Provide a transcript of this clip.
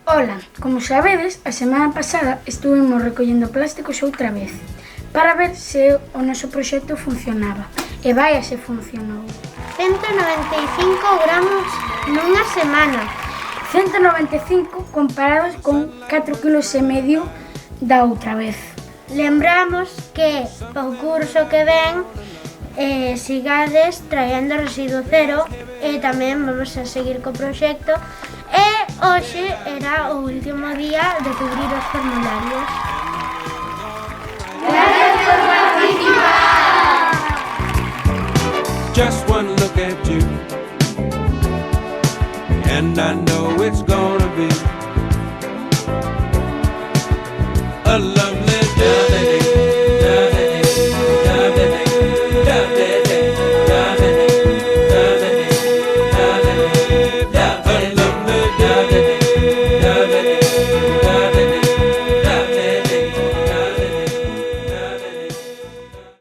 Ola, como sabedes, a semana pasada estuvemos recollendo plásticos outra vez para ver se o noso proxecto funcionaba. E vai se funcionou. 195 gramos nunha semana. 195 comparados con 4,5 kg da outra vez. Lembramos que o curso que ven sigades traendo residuo cero e tamén vamos a seguir co proxecto e hoxe era o último día de cubrir os formularios. Gracias por participar! Just one look at you and I know it's